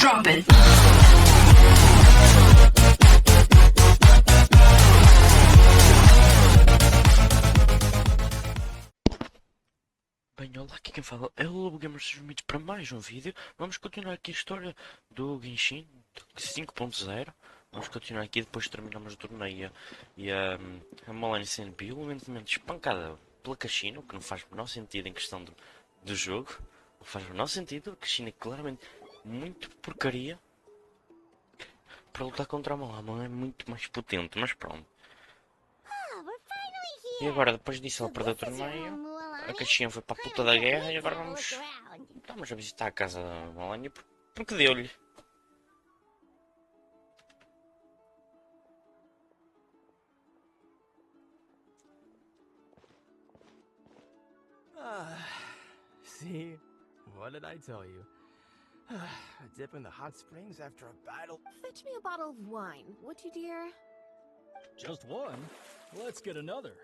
Drop it. Bem, olá, aqui quem fala é o Lobo Gamer, sejam bem-vindos para mais um vídeo. Vamos continuar aqui a história do Genshin 5.0. Vamos continuar aqui, depois terminamos o torneio e a Malene sendo violentamente espancada pela Cassino, que não faz o menor sentido em questão do jogo. Não faz o menor sentido, a Cassino é claramente muito porcaria para lutar contra a Malene, ela é muito mais potente, mas pronto. E agora, depois disso, ela perdeu o torneio. A Caixinha foi para a puta da guerra e agora vamos a visitar a casa da Malenia porque deu-lhe. See? What did I tell you? A dip in the hot springs after a battle. Fetch me a bottle of wine, would you, dear? Just one? Let's get another.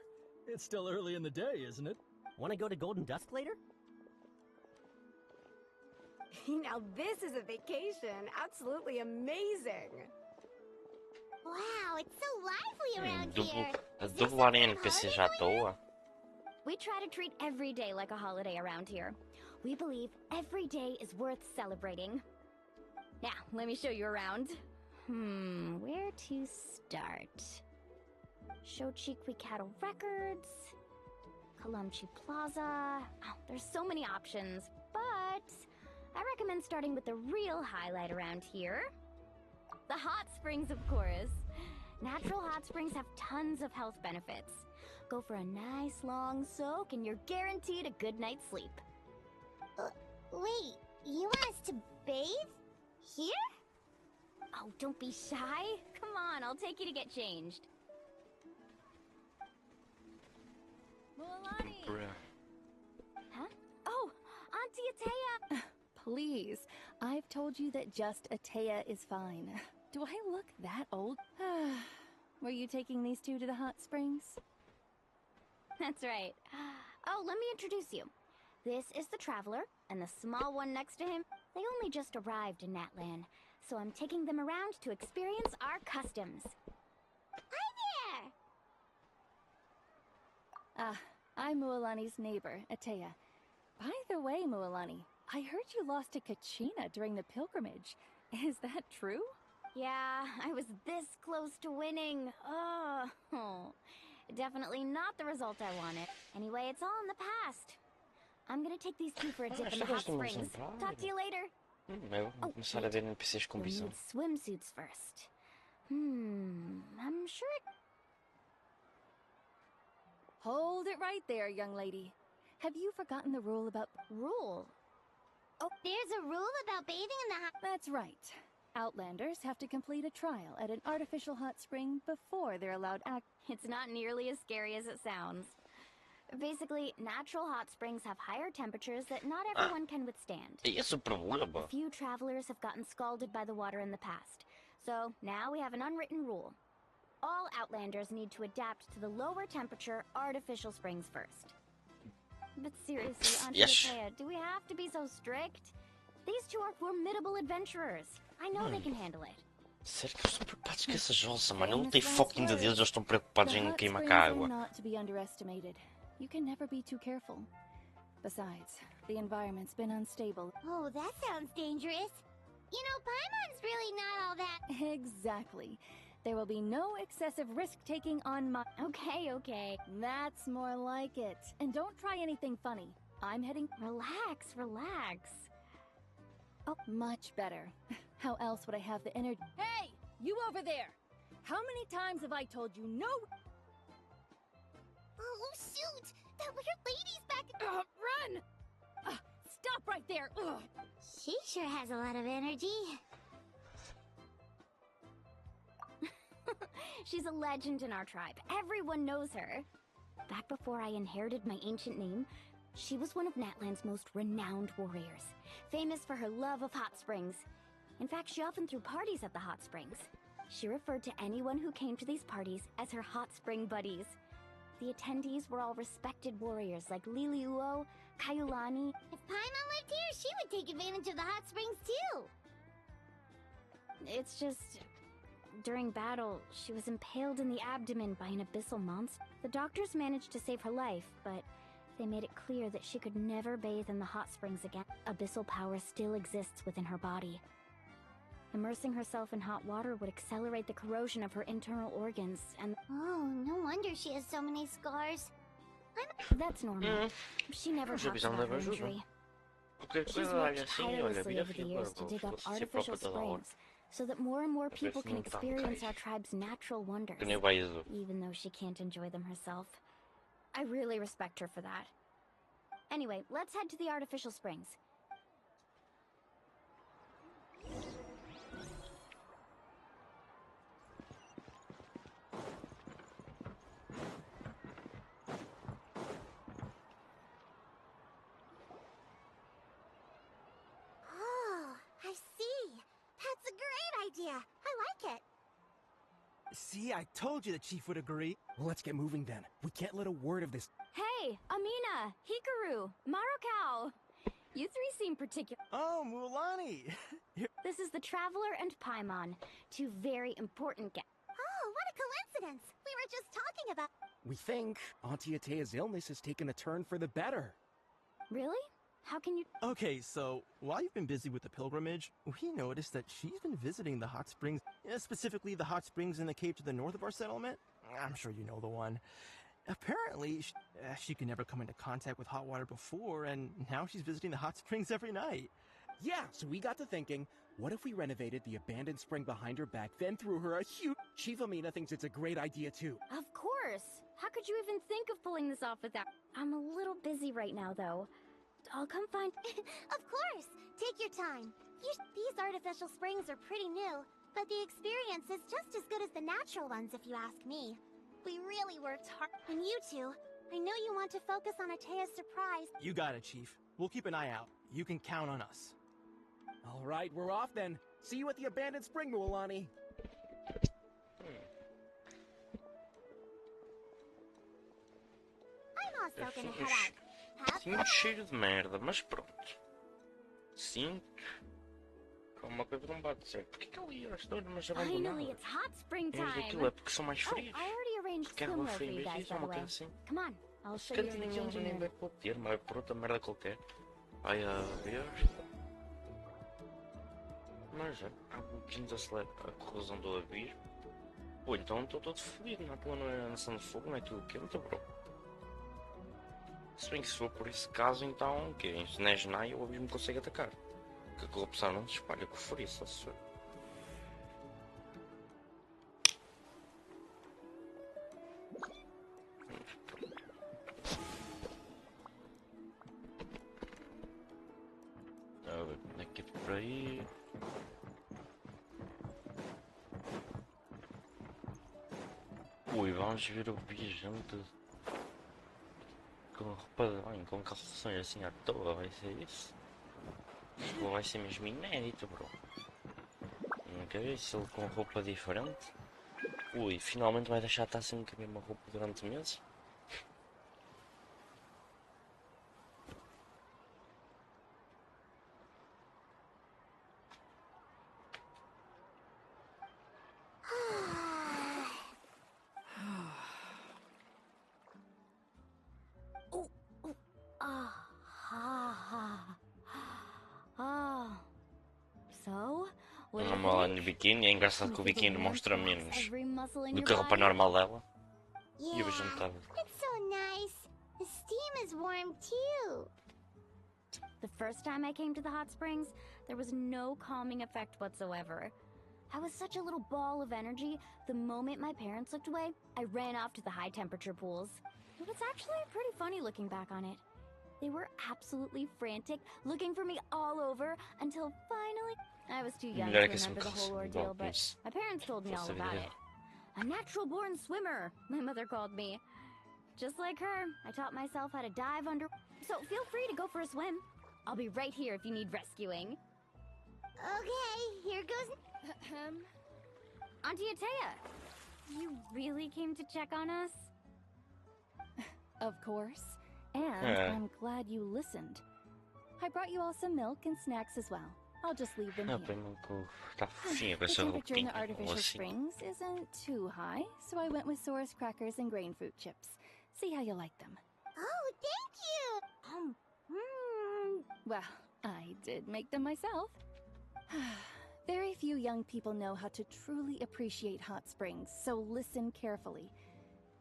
It's still early in the day, isn't it? Want to go to Golden Dusk later? Now this is a vacation. Absolutely amazing. Wow, it's so lively around here. A dublar NPC já à toa. We try to treat every day like a holiday around here. We believe every day is worth celebrating. Now, let me show you around. Where to start? Shochiqui Cattle Records, Kalumchi Plaza. Oh, there's so many options, but I recommend starting with the real highlight around here. The hot springs, of course. Natural hot springs have tons of health benefits. Go for a nice long soak and you're guaranteed a good night's sleep. Wait, you want us to bathe? Here? Oh, don't be shy. Come on, I'll take you to get changed. Mualani! Huh? Oh, Auntie Atea! Please, I've told you that just Atea is fine. Do I look that old? Were you taking these two to the hot springs? That's right. Oh, let me introduce you. This is the Traveler, and the small one next to him. They only just arrived in Natlan, so I'm taking them around to experience our customs. Hi there! I'm Mualani's neighbor, Atea. By the way, Mualani, I heard you lost to Kachina during the pilgrimage. Is that true? Yeah, I was this close to winning. Oh, definitely not the result I wanted. Anyway, it's all in the past. I'm gonna take these two for a dip in the hot springs. Talk to you later. Eu vou começar a ver NPCs com visão. Need swimsuits first. I'm sure it... Hold it right there, young lady. Have you forgotten the rule about... Rule? Oh, there's a rule about bathing in the hot... That's right. Outlanders have to complete a trial at an artificial hot spring before they're allowed It's not nearly as scary as it sounds. Basically, natural hot springs have higher temperatures that not everyone can withstand. Esse é o problema. A few travelers have gotten scalded by the water in the past. So, now we have an unwritten rule. All Outlanders need to adapt to the lower temperature artificial springs first. But seriously, Auntie Atea, do we have to be so strict? These two are formidable adventurers. I know they can handle it. Sério que eles estão preocupados com essa jossa, mano? Eu lutei fucking de Deus, eles estão preocupados em queimar com a água. Not to be underestimated. You can never be too careful. Besides, the environment's been unstable. Oh, that sounds dangerous. You know, Paimon's really not all that... Exactly. There will be no excessive risk-taking on my... Okay. That's more like it. And don't try anything funny. I'm heading... Relax. Oh, much better. How else would I have the energy... Hey! You over there! How many times have I told you no... Oh, shoot! That weird lady's back... Run! Stop right there! Ugh. She sure has a lot of energy. She's a legend in our tribe. Everyone knows her. Back before I inherited my ancient name, she was one of Natlan's most renowned warriors, famous for her love of hot springs. In fact, she often threw parties at the hot springs. She referred to anyone who came to these parties as her hot spring buddies. The attendees were all respected warriors like Liliuo, Kaiulani. If Paimon lived here, she would take advantage of the hot springs too. It's just... During battle, she was impaled in the abdomen by an abyssal monster. The doctors managed to save her life, but they made it clear that she could never bathe in the hot springs again. Abyssal power still exists within her body. Immersing herself in hot water would accelerate the corrosion of her internal organs, and... Oh, no wonder she has so many scars. That's normal. She never Mas a talks visão about her leva ajuda. injury. Qualquer She's coisa, olha worked assim, olha, tirelessly vira over the fila, years to dig up fosse artificial própria toda hora. springs, so that more and more people can não tá experience ok. our tribe's natural wonders, Que nem o Baízo. even though she can't enjoy them herself. I really respect her for that. Anyway, let's head to the artificial springs. Oh, I see. That's a great idea. I like it. See, I told you the chief would agree. Well, let's get moving then. We can't let a word of this. Hey, Amina, Hikaru, Marukao! You three seem particular. Oh, Mulan! This is the Traveler and Paimon, two very important guests. Oh, what a coincidence. We were just talking about... We think Auntie Atea's illness has taken a turn for the better. Really? How can you... Okay, so while you've been busy with the pilgrimage, we noticed that she's been visiting the hot springs, specifically the hot springs in the cave to the north of our settlement. I'm sure you know the one. Apparently, she could never come into contact with hot water before, and now she's visiting the hot springs every night. Yeah, so we got to thinking, what if we renovated the abandoned spring behind her back, then threw her a huge... Chief Amina thinks it's a great idea, too. Of course! How could you even think of pulling this off without... I'm a little busy right now, though. I'll come find... Of course. Take your time. These artificial springs are pretty new, but the experience is just as good as the natural ones, if you ask me. We really worked hard. And you two, I know you want to focus on Atea's surprise. You got it, Chief. We'll keep an eye out. You can count on us. All right, we're off then. See you at the abandoned spring, Mualani. I'm also Eu gonna sinto, head out. Have sinto cheiro de merda, mas pronto. Sinto. Uma coisa não bate certo. Porquê que ali elas estão mas Finally, abandonadas? it's hot spring Mas time! aquilo é porque são mais Oh, frias. I already arranged Porque água swimwear for fria em you vez guys, disso, by the uma way. coisa assim. Come on, I'll Se show you your cantinho new eles changing nem room. vai pôr termo, vai por outra merda qualquer. Vai a ver. Mas há um pouquinho da a corrosão do abismo. Pô, então estou todo fodido, não é pela nação de fogo, não é tudo quente, bro. Se bem que se for por esse caso, então, que em Snezhnai o abismo consegue atacar. Que a corrupção não se espalha com força, se for. Daqui por aí. Ui, vamos ver o viajante com roupa de banho, com calções assim à toa, vai ser isso? Ou vai ser mesmo inédito, bro? Nunca vi se ele com roupa diferente. Ui, finalmente vai deixar de estar sempre com a mesma roupa durante meses? So, what do you Normal think? no biquíni, é engraçado que o You think biquíni it mostra warms menos every muscle in do your que a roupa body? normal dela. E Yeah, o beijão estava. it's so nice. The steam is warm too. The first time I came to the hot springs, there was no calming effect whatsoever. I was such a little ball of energy, the moment my parents looked away, I ran off to the high temperature pools. It was actually pretty funny looking back on it. They were absolutely frantic, looking for me all over, until finally... I was too young to Melhor é que esse remember the whole ordeal, but my parents told me all Fosse a about vida it. A natural-born swimmer, my mother called me. Just like her, I taught myself how to dive under... So feel free to go for a swim. I'll be right here if you need rescuing. Okay, here goes... Auntie Atea, you really came to check on us? Of course. And Yeah. I'm glad you listened. I brought you all some milk and snacks as well. I'll just leave them Não, here. primo que está fofinha com The essa temperature in roupinha. the Ou artificial assim. springs isn't too high, so I went with Saurus crackers and grain fruit chips. See how you like them. Oh, thank you! Well, I did make them myself. Very few young people know how to truly appreciate hot springs, so listen carefully.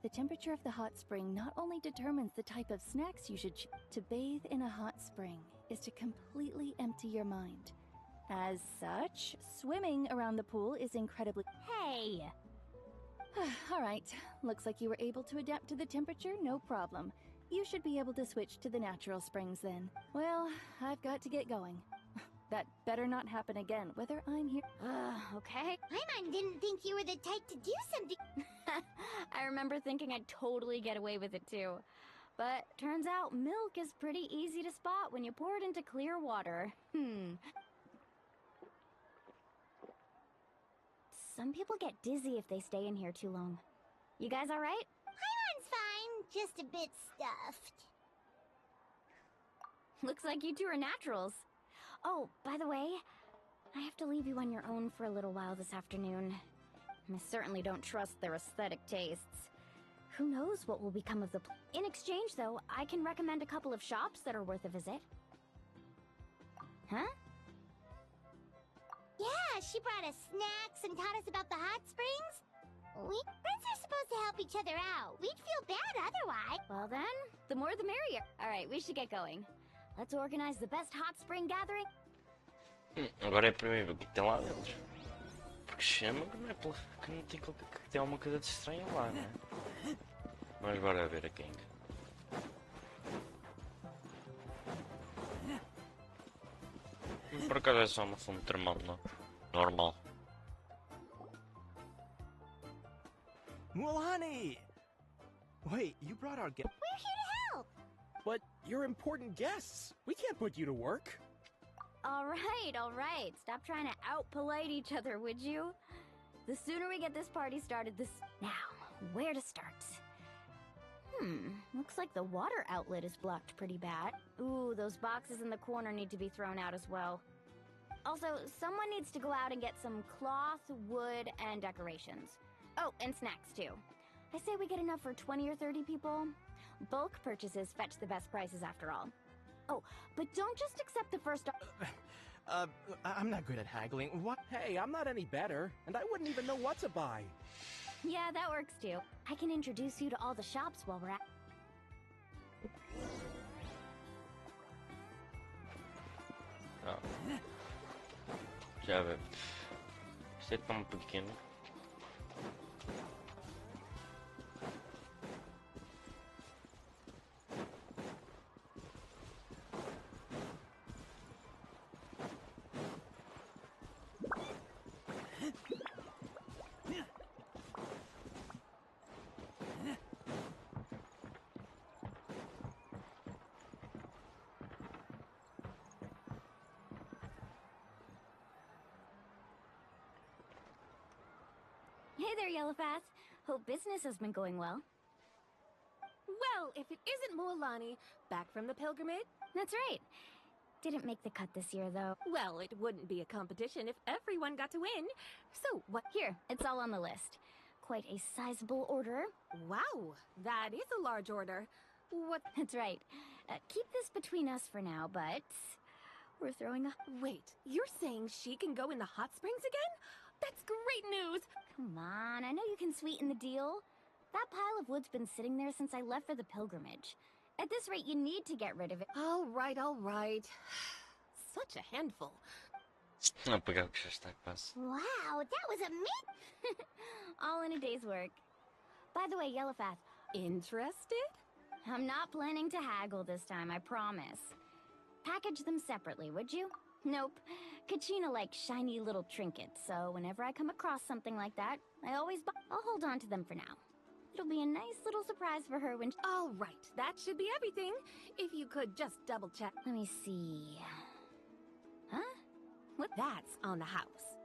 The temperature of the hot spring not only determines the type of snacks you should choose. To bathe in a hot spring is to completely empty your mind. As such, swimming around the pool is incredibly... Hey! All right, looks like you were able to adapt to the temperature, no problem. You should be able to switch to the natural springs then. Well, I've got to get going. That better not happen again, whether I'm here... Okay. Paimon didn't think you were the type to do something. I remember thinking I'd totally get away with it too. But turns out milk is pretty easy to spot when you pour it into clear water. Some people get dizzy if they stay in here too long. You guys alright? Paimon's fine, just a bit stuffed. Looks like you two are naturals. Oh, by the way, I have to leave you on your own for a little while this afternoon. I certainly don't trust their aesthetic tastes. Who knows what will become of the In exchange, though, I can recommend a couple of shops that are worth a visit. Huh? Yeah, she brought us snacks and taught us about the hot springs. We friends are supposed to help each other out. We'd feel bad otherwise. Well then, the more the merrier. Alright, we should get going. Let's organize the best hot spring gathering. Agora é primeiro ver o que tem lá dentro. Porque chama que não é pela... que não tem qualquer... que tem alguma coisa de estranho lá, né? Mas bora ver aqui. Por acaso é só uma fonte termal, não? Normal. Mulani! Wait, you brought our guests? We're here to help. But you're important guests. We can't put you to work. Alright. Stop trying to out-polite each other, would you? The sooner we get this party started, Now, where to start? Looks like the water outlet is blocked pretty bad. Ooh, those boxes in the corner need to be thrown out as well. Also, someone needs to go out and get some cloth, wood, and decorations. Oh, and snacks too. I say we get enough for 20 or 30 people. Bulk purchases fetch the best prices after all. Oh, but don't just accept the first... I'm not good at haggling. What? Hey, I'm not any better, and I wouldn't even know what to buy. Yeah, that works too. I can introduce you to all the shops while we're at... Já vê. Isto é tão pequeno. Hey there, Yellowfast. Hope business has been going well. Well, if it isn't Mualani, back from the pilgrimage? That's right. Didn't make the cut this year, though. Well, it wouldn't be a competition if everyone got to win. So, what? Here, it's all on the list. Quite a sizable order. Wow, that is a large order. What? That's right. Keep this between us for now, but... we're throwing a... Wait, you're saying she can go in the hot springs again? That's great news! Come on, I know you can sweeten the deal. That pile of wood's been sitting there since I left for the pilgrimage. At this rate, you need to get rid of it. All right. Such a handful. Não pegar o que já está quase. Wow, that was All in a day's work. By the way, Yellowfast, Interested? I'm not planning to haggle this time, I promise. Package them separately, would you? Nope. Kachina likes shiny little trinkets, so whenever I come across something like that, I'll hold on to them for now. It'll be a nice little surprise for her when All right, that should be everything. If you could just double check. Let me see... Huh? What? That's on the house.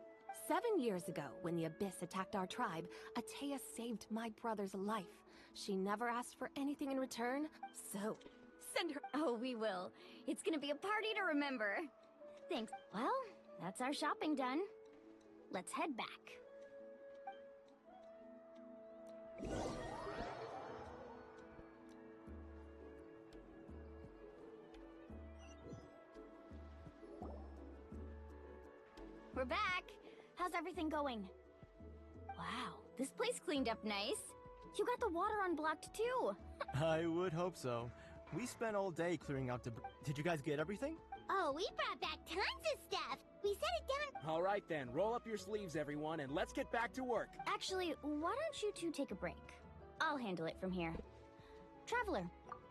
7 years ago, when the Abyss attacked our tribe, Atea saved my brother's life. She never asked for anything in return, so send her... Oh, we will. It's gonna be a party to remember. Thanks. Well, That's our shopping done. Let's head back. We're back. How's everything going? Wow, this place cleaned up nice. You got the water unblocked too. I would hope so. We spent all day clearing out debris. Did you guys get everything? Oh, we brought back tons of stuff. We set it down. All right then, roll up your sleeves, everyone, and let's get back to work. Actually, why don't you two take a break? I'll handle it from here. Traveler.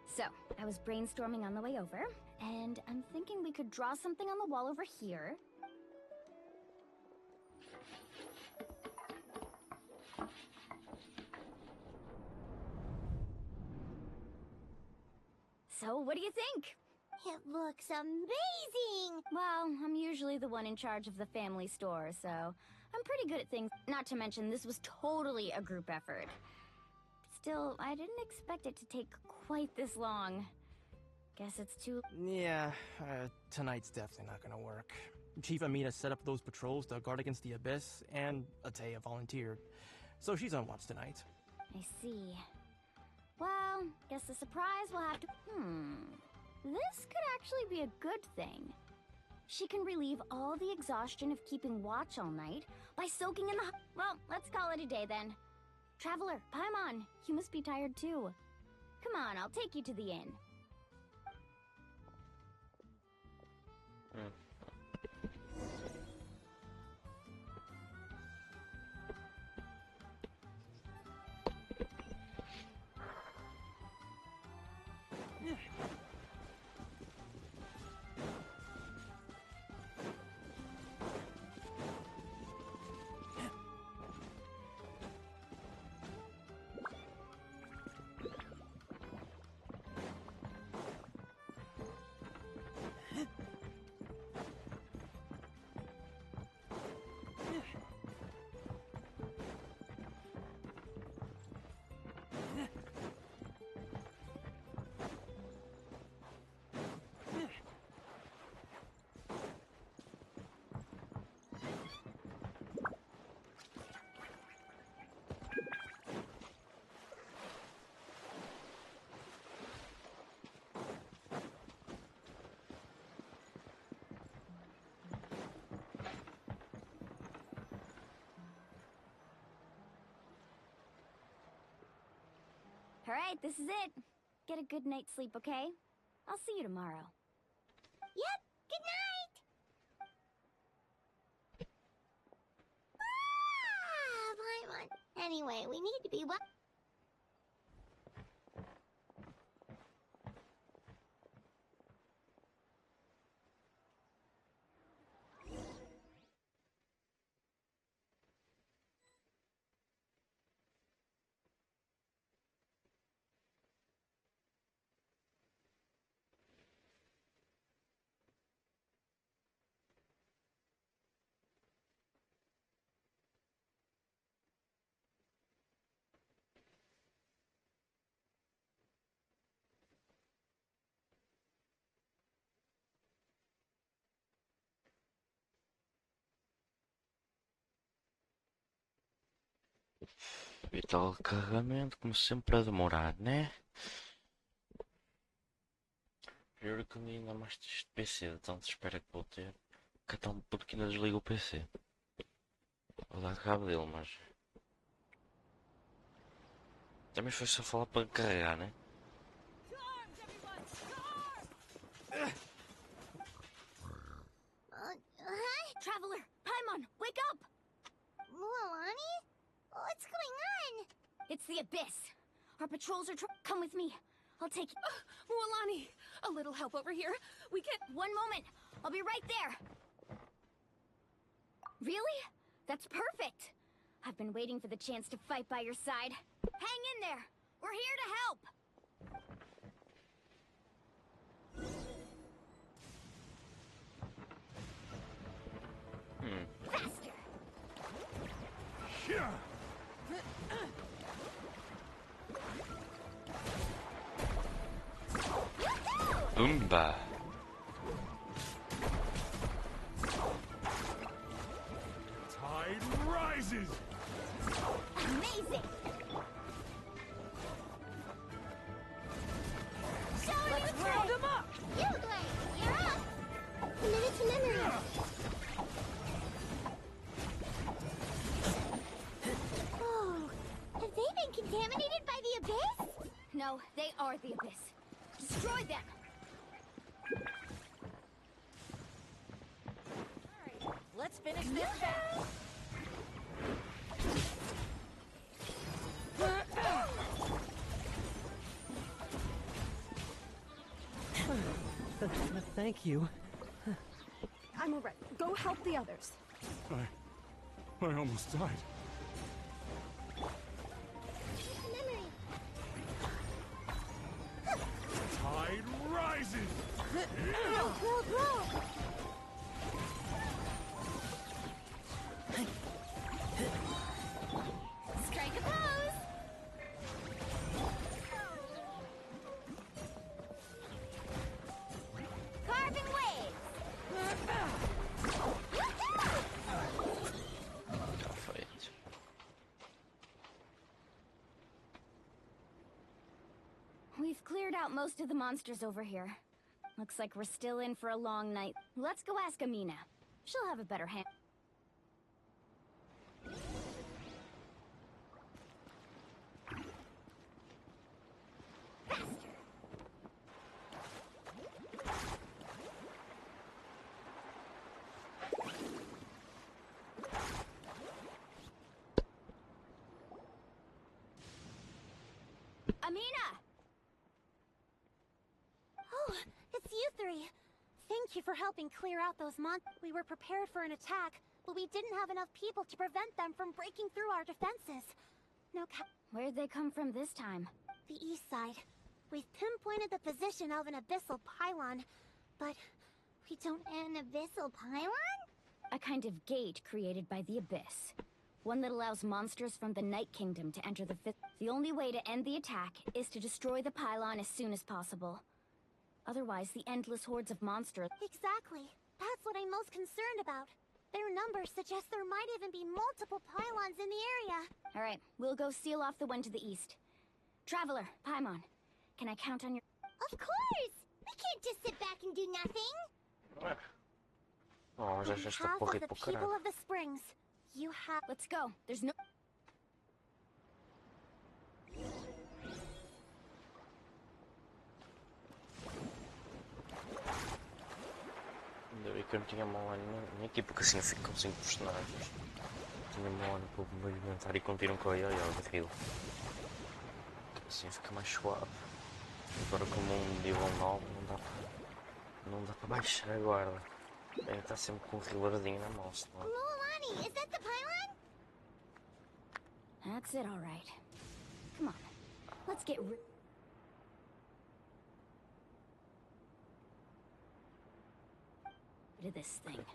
So, I was brainstorming on the way over, and I'm thinking we could draw something on the wall over here. So, what do you think? It looks amazing. Well, I'm usually the one in charge of the family store, so I'm pretty good at things. Not to mention, this was totally a group effort. Still, I didn't expect it to take quite this long. Guess it's too... Yeah, tonight's definitely not gonna work. Chief Amita set up those patrols to guard against the Abyss, and Atea volunteered. So she's on watch tonight. I see. Well, guess the surprise will have to... This could actually be a good thing. She can relieve all the exhaustion of keeping watch all night by soaking in the... Well, let's call it a day then. Traveler, Paimon, you must be tired too. Come on, I'll take you to the inn. Alright, this is it. Get a good night's sleep, okay? I'll see you tomorrow. Yep, good night. Paimon. Anyway, we need to be what? E tal carregamento, como sempre, a demorar, né? Juro que ainda mais este PC, de tanta espera que vou ter. Que é tão puto que ainda desliga o PC. Vou dar cabo dele, mas... Também foi só falar para carregar, né? Traveler, Paimon, wake up! Mualani? What's going on? It's the Abyss. Our patrols are come with me. I'll take you. Mualani, a little help over here. We can... One moment. I'll be right there. Really? That's perfect. I've been waiting for the chance to fight by your side. Hang in there. We're here to help. Faster. Boomba! rises! Amazing! Let's round them up! You, Glenn, you're up! Committed to memory. Oh, have they been contaminated by the abyss? No, they are the abyss. Destroy them! Alright, let's finish this fast. Thank you. I'm alright. Go help the others. I almost died. Memory. Tide rises! Grow. Strike a pose! Carving waves! Tá feito. We've cleared out most of the monsters over here. Looks like we're still in for a long night. Let's go ask Amina. She'll have a better hand. Amina! Oh, it's you three. Thank you for helping clear out those We were prepared for an attack, but we didn't have enough people to prevent them from breaking through our defenses. Where'd they come from this time? The east side. We've pinpointed the position of an abyssal pylon, but we don't... An abyssal pylon? A kind of gate created by the abyss. One that allows monsters from the Night Kingdom to enter the fifth. The only way to end the attack is to destroy the pylon as soon as possible. Otherwise, the endless hordes of monsters... Exactly. That's what I'm most concerned about. Their numbers suggest there might even be multiple pylons in the area. Alright, we'll go seal off the one to the east. Traveler, Paimon, can I count on your... Of course! We can't just sit back and do nothing! Oh, já On está behalf of porra the para people caralho. of the springs, you have... Let's go. There's no... Ainda bem que eu não tinha Moana na minha equipa, porque assim eu fico com 5 personagens. Tinha Moana para me movimentar e continuo com a Yoyo de Rio. Assim fica mais suave. Agora como um nível 9 não dá para baixar a guarda. Tem que estar sempre com um healerzinho na mão, senão... Mulani, is that the pylon? That's it, alright. Come on. Let's get rid... of this thing.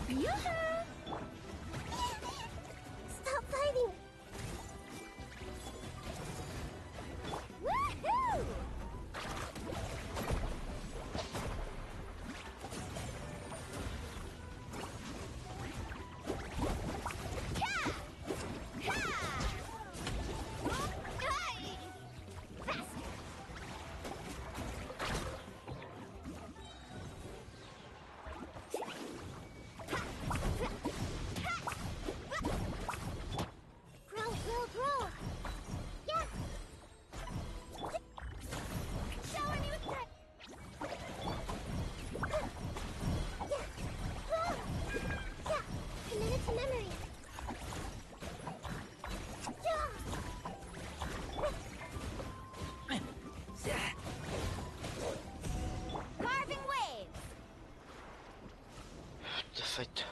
Yoo-hoo! Stop fighting! Woohoo! Grow! Yeah! Shower me with that! Yeah! Committed to memory! Carving waves! Tá feito.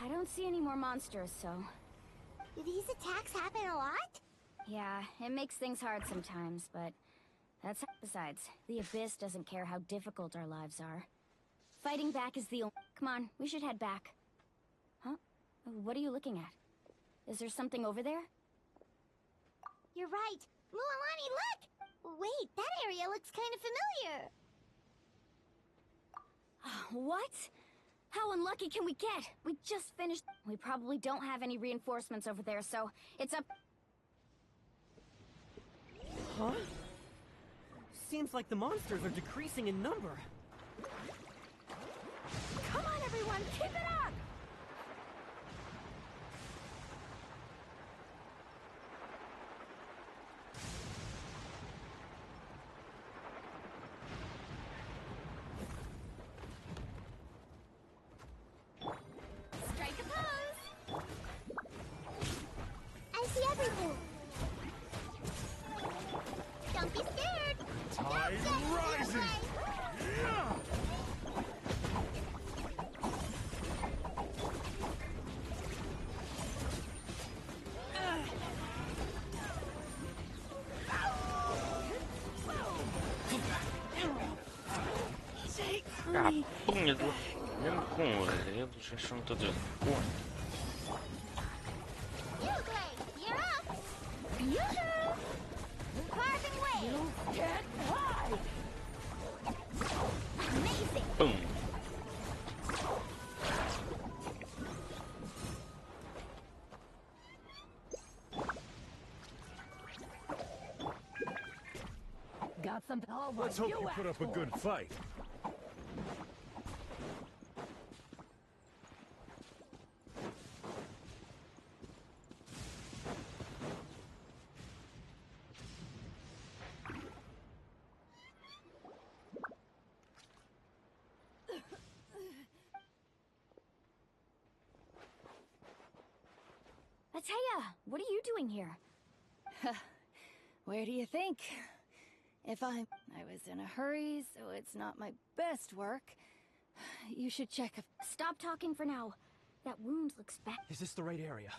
I don't see any more monsters, so... Do these attacks happen a lot? Yeah, it makes things hard sometimes, but... That's... Besides, the Abyss doesn't care how difficult our lives are. Fighting back is the only... Come on, we should head back. Huh? What are you looking at? Is there something over there? You're right. Mualani, look! Wait, that area looks kind of familiar. What? How unlucky can we get? We just finished. We probably don't have any reinforcements over there, so it's up. Huh? Seems like the monsters are decreasing in number. Come on, everyone, keep it up! Strike a pose! I see everything. Don't be scared. Tide rises! Yeah! Punha do... Mesmo com eles, já são todos... Uglay, you're up. Yoo-hoo! Carving way. Get high! Amazing! Pum! Got some. Let's hope you put up a good fight. Ataya, what are you doing here? Where do you think? I was in a hurry, so it's not my best work. You should check if... Stop talking for now. That wound looks bad. Is this the right area?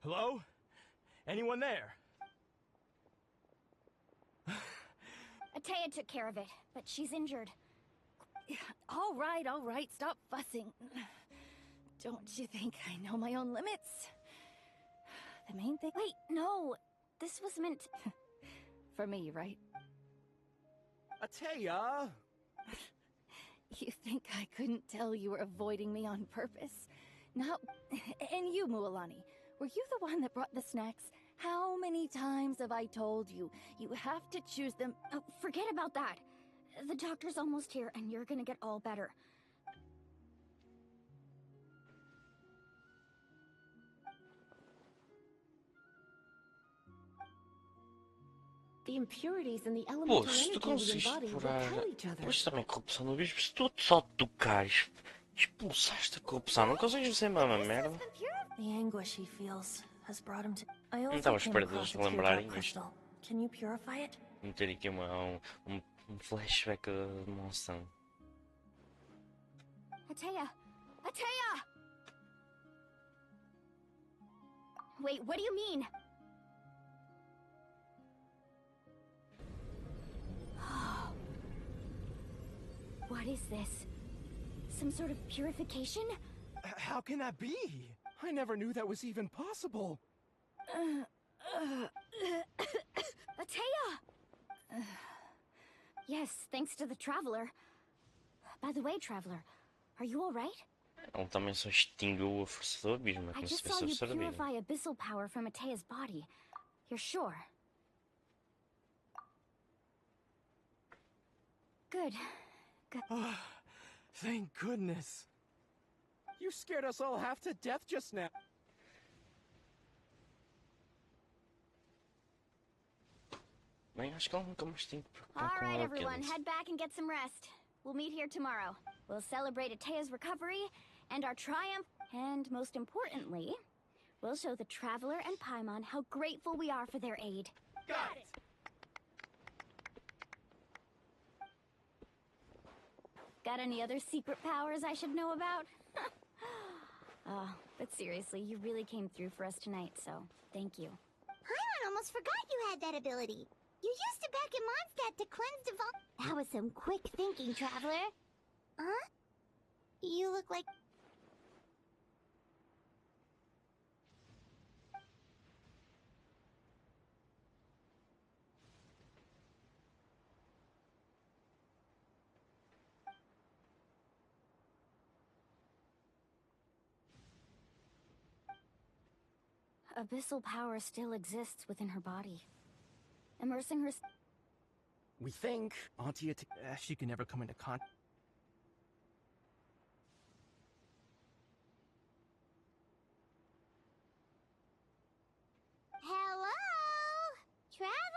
Hello? Anyone there? Ataya took care of it, but she's injured. All right, stop fussing. Don't you think I know my own limits? The main thing... Wait, no. This was meant... For me, right? Ataya! You think I couldn't tell you were avoiding me on purpose? No. And you, Mualani, were you the one that brought the snacks? How many times have I told you? You have to choose them... Oh, forget about that. The doctor's almost here, and you're gonna get all better. The impurities in the Pô, elemental se tu energy we conseguiste embody furar... repel each other. Pois também corrupção do bispo, se tu só tocares, expulsaste a corrupção, não consegues ser a mesma merda. The anguish he feels has brought him to. I Não also estavas came perto across deles a lembrarem teardrop isto. crystal. Can you purify it? Meter aqui um flashback de monção. Ataya! Ataya! Wait, what do you mean? What is this? Some sort of purification? How can that be? I never knew that was even possible. Ataya! Yes, thanks to the Traveler. By the way, Traveler, are you alright? Ele também só extinguiu a força do abismo, I como se just saw tivesse you absorvido. purify abyssal power from Ataya's body. You're sure? Good. Good. Thank goodness. You scared us all half to death just now. Bem, acho que ele nunca mais tem que preocupar com Alright, ela, everyone, head back and get some rest. We'll meet here tomorrow. We'll celebrate Ataya's recovery and our triumph, and most importantly, we'll show the Traveler and Paimon how grateful we are for their aid. Got it! Got any other secret powers I should know about? But seriously, you really came through for us tonight, so thank you. Paimon almost forgot you had that ability. You used it back in Mondstadt to cleanse Devon. That was some quick thinking, Traveler. Huh? You look like... abyssal power still exists within her body. Immersing her... We think Auntie she can never come into contact. Hello? Traveler!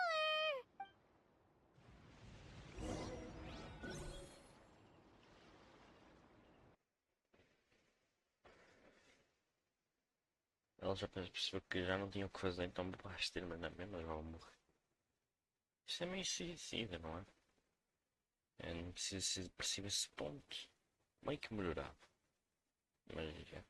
Ela já percebeu que já não tinha o que fazer, então basta ir, mas não é mesmo, ela vai morrer. Isto é meio suicida, não é? É, não precisa ser depressivo a esse ponto. Meio que melhorava. Mas já.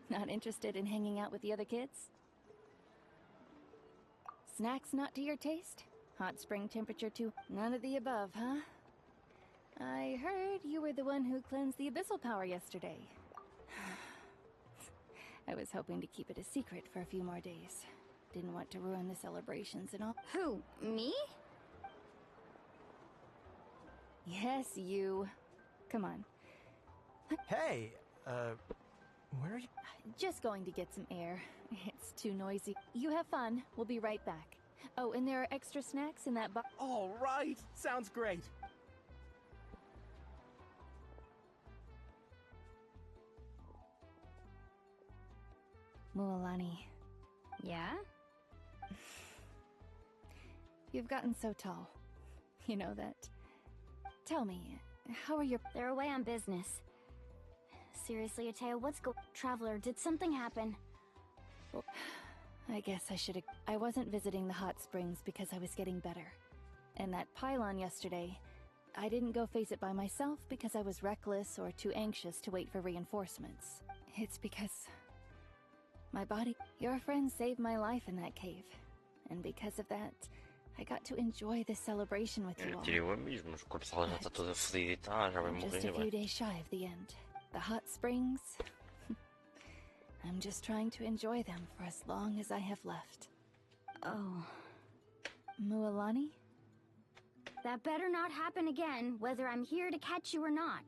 Not interested in hanging out with the other kids? Snacks not to your taste? Hot spring temperature too? None of the above, huh? I heard you were the one who cleansed the abyssal power yesterday. I was hoping to keep it a secret for a few more days. Didn't want to ruin the celebrations and all. Who? Me? Yes, you. Come on. Hey, where are you? Just going to get some air. It's too noisy. You have fun. We'll be right back. Oh, and there are extra snacks in that box. All right. Sounds great. Mualani. Yeah? You've gotten so tall. You know that. Tell me, how are your... They're away on business. Seriously, Ateo, Traveler, did something happen? I guess I should've... I wasn't visiting the hot springs because I was getting better. And that pylon yesterday, I didn't go face it by myself because I was reckless or too anxious to wait for reinforcements. It's because... my body... Your friend saved my life in that cave. And because of that, I got to enjoy this celebration with you all. Eu mesmo, o corpo dela já está toda fodida e tal, já vai I'm just morrer, a few days shy of the end. The hot springs... I'm just trying to enjoy them for as long as I have left. Oh. Mualani? That better not happen again, whether I'm here to catch you or not.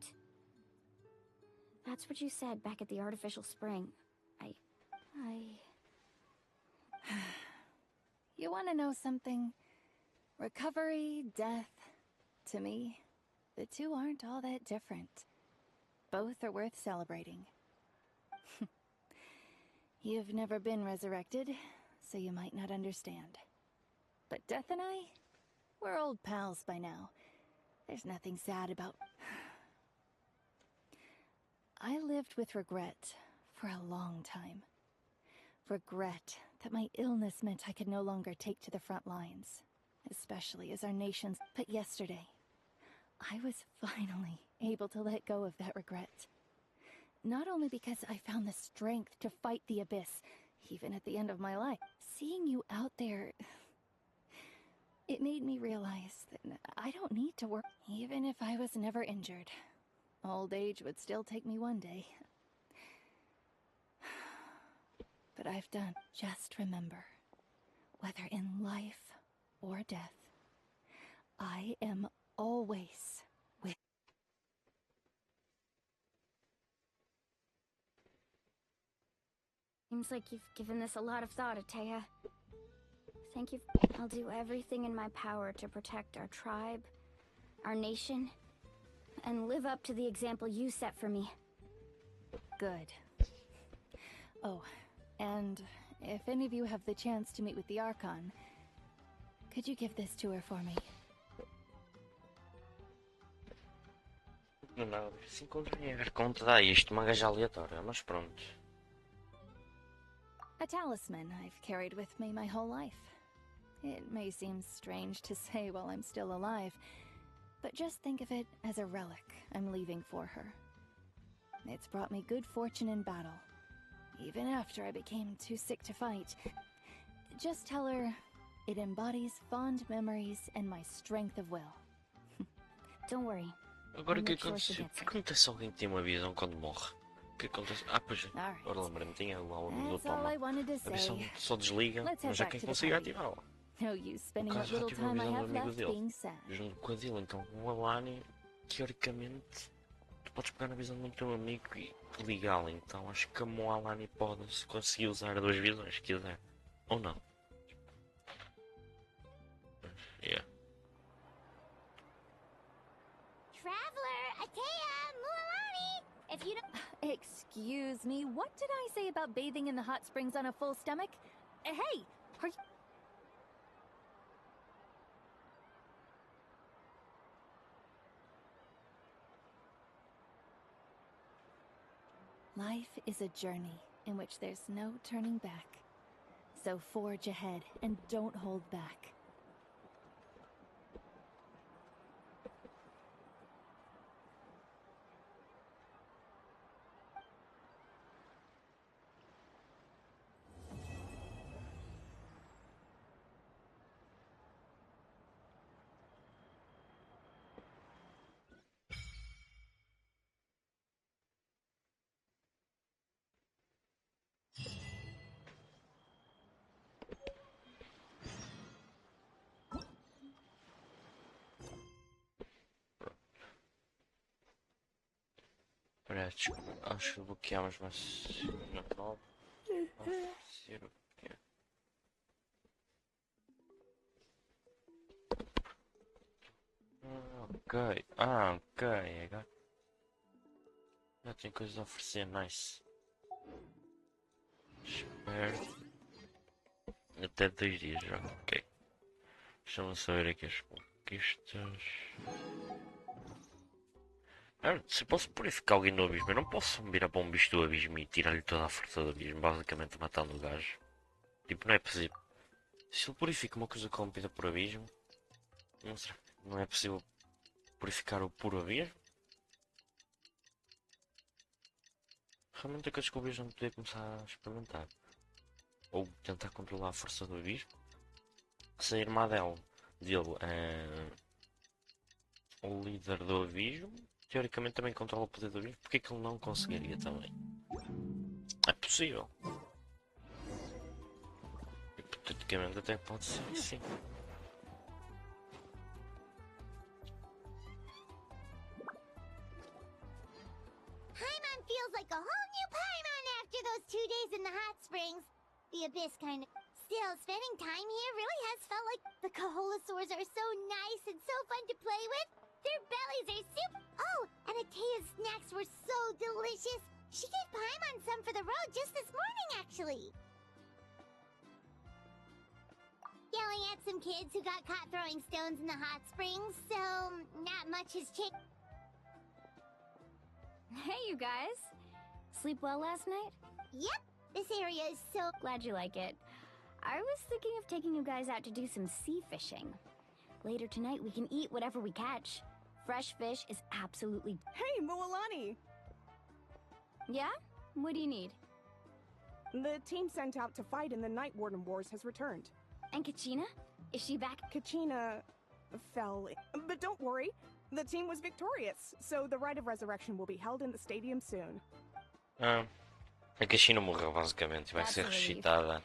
That's what you said back at the artificial spring. You want to know something? Recovery, death, to me, the two aren't all that different. Both are worth celebrating. You've never been resurrected, so you might not understand. But Death and I, we're old pals by now. There's nothing sad about... I lived with regret for a long time. Regret that my illness meant I could no longer take to the front lines, especially as our nation's... But yesterday, I was finally able to let go of that regret. Not only because I found the strength to fight the abyss, even at the end of my life. Seeing you out there, it made me realize that I don't need to work. Even if I was never injured, old age would still take me one day. But I've done. Just remember, whether in life or death, I am always with. Seems like you've given this a lot of thought, Atea. Thank you. I'll do everything in my power to protect our tribe, our nation, and live up to the example you set for me. Good. Oh, and if any of you have the chance to meet with the Archon, could you give this to her for me? Não, se encontrarem a Archon te dá isto, uma gaja aleatória, mas pronto. A talisman I've carried with me my whole life. It may seem strange to say while I'm still alive, but just think of it as a relic I'm leaving for her. It's brought me good fortune in battle, even after I became too sick to fight. Just tell her it embodies fond memories and my strength of will. Don't worry. Agora o que acontece? O que acontece a alguém que tem uma visão quando morre? O que acontece? Ah, pois, agora lembrei-me, tinha lá o nome do toma. A visão só desliga, mas já quem consiga ativá-la. No use spending No what caso, já little tive a time I visão do have amigo left dele, being sad. junto com a dele, então o Alani, teoricamente, tu podes pegar na visão do teu amigo e ligá-la, então acho que como o Alani pode conseguir usar duas visões, se quiser, ou não. Yeah. Traveler, Atea, Mualani! If you don't... Excuse me, what did I say about bathing in the hot springs on a full stomach? Hey, are you... Life is a journey in which there's no turning back. So forge ahead and don't hold back. Olha, acho que bloqueamos, mas não. Oferecer o quê? Ok. Ok. Agora já tem coisas a oferecer, nice. Espero. Até 2 dias, ok. Deixa-me saber aqui as conquistas. Se posso purificar alguém do abismo, eu não posso me virar para um bicho do abismo e tirar-lhe toda a força do abismo, basicamente matando o gajo. Tipo, não é possível. Se ele purifica uma coisa corrompida por abismo, não é possível purificar o puro abismo? Realmente é que eu descobri que não podia começar a experimentar. Ou tentar controlar a força do abismo. Se a irmã dele é o líder do abismo, teoricamente também controla o poder do abismo. Porque é que ele não conseguiria também? É possível. Hipoteticamente até pode ser assim. Paimon feels like a whole new Paimon after those 2 days in the hot springs. The abyss kind of... Still, spending time here really has felt like the Kaholasaurs are so nice and so fun to play with. Their bellies are super... Oh, and Atea's snacks were so delicious. She gave Paimon some for the road just this morning, actually. Yelling at some kids who got caught throwing stones in the hot springs, so not much has changed. Hey, you guys. Sleep well last night? Yep, this area is so... Glad you like it. I was thinking of taking you guys out to do some sea fishing. Later tonight, we can eat whatever we catch. Fresh fish is absolutely... Hey, Mualani! Yeah? What do you need? The team sent out to fight in the Night Warden Wars has returned. And Kachina? Is she back? Kachina fell. But don't worry, the team was victorious, so the rite of resurrection will be held in the stadium soon. A Kachina morreu basicamente, vai ser ressuscitada.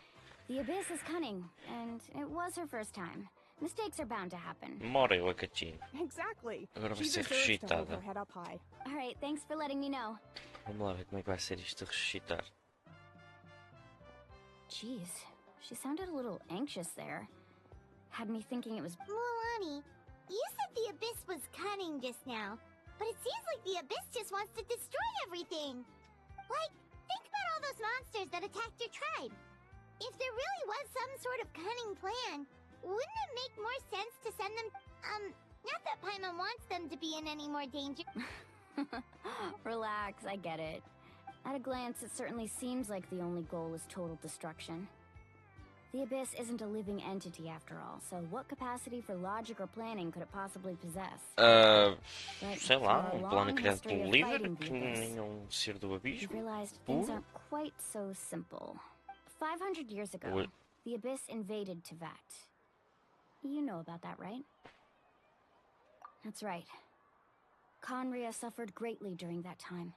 The Abyss is cunning, and it was her first time. Mistakes are bound to happen. Morreu a Kachina. Exactly. Agora vai She ser deserves to hold ressuscitada. her head up high. Alright, thanks for letting me know. Vamos lá ver como é que vai ser isto de ressuscitar. Jeez, she sounded a little anxious there. Had me thinking it was... Mulani, you said the Abyss was cunning just now, but it seems like the Abyss just wants to destroy everything. Like, think about all those monsters that attacked your tribe. If there really was some sort of cunning plan, wouldn't it make more sense to send them... not that Paimon wants them to be in any more danger. Relax, I get it. At a glance, it certainly seems like the only goal is total destruction. The Abyss isn't a living entity after all, so what capacity for logic or planning could it possibly possess? Sei lá, plano criado pelo líder, que nenhum ser do abismo. We've realized things aren't quite so simple. 500 years ago, the Abyss invaded Teyvat. You know about that, right? That's right. Conria suffered greatly during that time.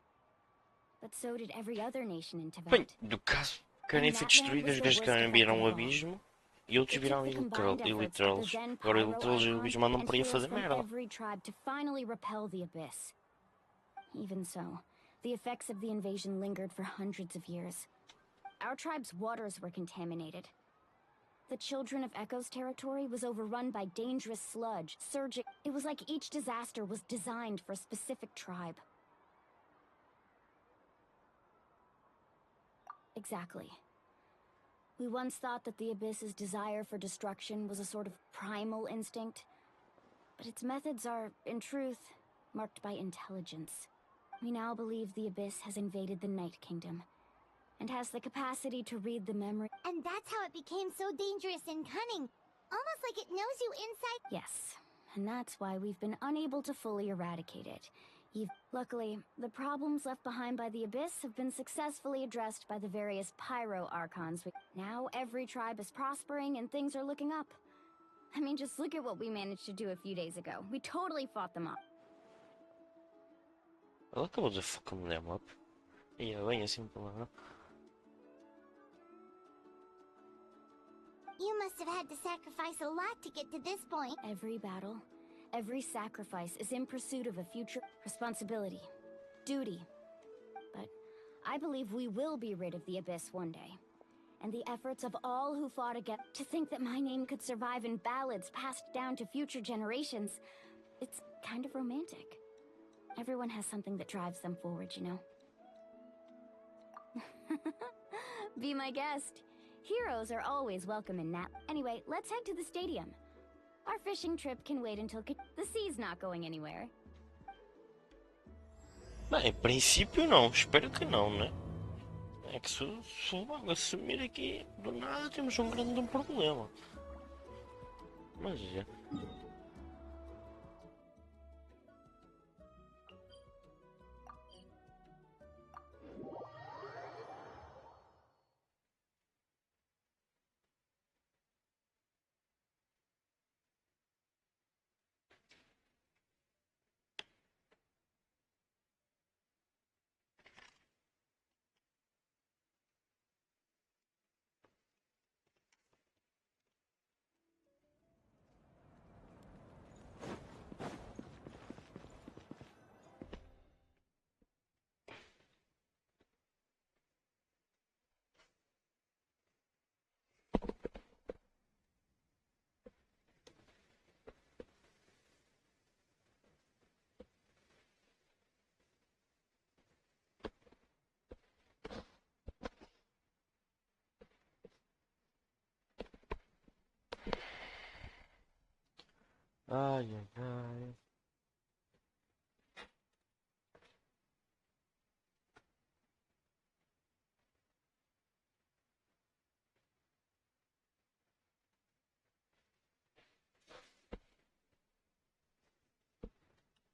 But so did every other nation in Teyvat. Bem, do caso querem ser destruídas desde que viram o abismo e outros viram Illiteralos. Agora Illiteralos e o abismo andam por aí a fazer merda. Every tribe to finally repel the Abyss. Even so, the effects of the invasion lingered for hundreds of years. Our tribe's waters were contaminated. The Children of Echo's territory was overrun by dangerous sludge, surging. It was like each disaster was designed for a specific tribe. Exactly. We once thought that the Abyss's desire for destruction was a sort of primal instinct, but its methods are, in truth, marked by intelligence. We now believe the Abyss has invaded the Night Kingdom, and has the capacity to read the memory. And that's how it became so dangerous and cunning. Almost like it knows you inside. Yes, and that's why we've been unable to fully eradicate it. Luckily, the problems left behind by the Abyss have been successfully addressed by the various Pyro Archons. Now every tribe is prospering and things are looking up. I mean, just look at what we managed to do a few days ago. We totally fought them off. Ela acabou de fucking them up. E é bem assim, palavra. You must have had to sacrifice a lot to get to this point. Every battle, every sacrifice is in pursuit of a future responsibility, duty. But I believe we will be rid of the Abyss one day. And the efforts of all who fought against... To think that my name could survive in ballads passed down to future generations, it's kind of romantic. Everyone has something that drives them forward, you know? Be my guest. Heroes are always welcome in Nap. Anyway, let's head to the stadium. Our fishing trip can wait until the sea's not going anywhere. Bem, em princípio não, espero que não, né? É que se logo assumir aqui do nada temos um grande problema. Mas é. Ai, ai, ai.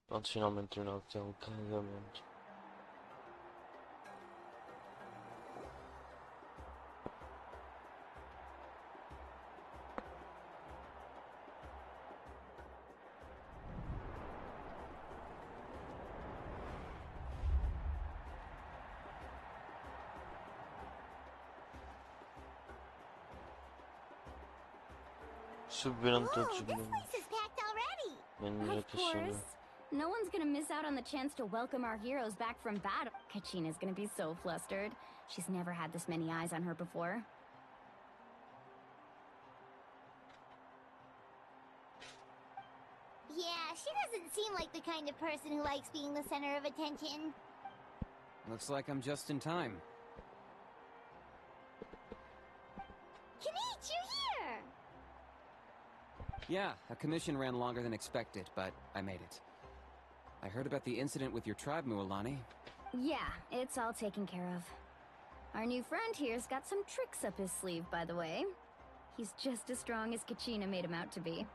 Pronto, finalmente terminou o carregamento. Subiram todos Whoa, this place is packed already. Of course. No one's gonna miss out on the chance to welcome our heroes back from battle. Kachina's gonna be so flustered. She's never had this many eyes on her before. Yeah, she doesn't seem like the kind of person who likes being the center of attention. Looks like I'm just in time. Kinich, you're here! Yeah, a commission ran longer than expected, but I made it. I heard about the incident with your tribe, Mualani. Yeah, it's all taken care of. Our new friend here's got some tricks up his sleeve, by the way. He's just as strong as Kachina made him out to be.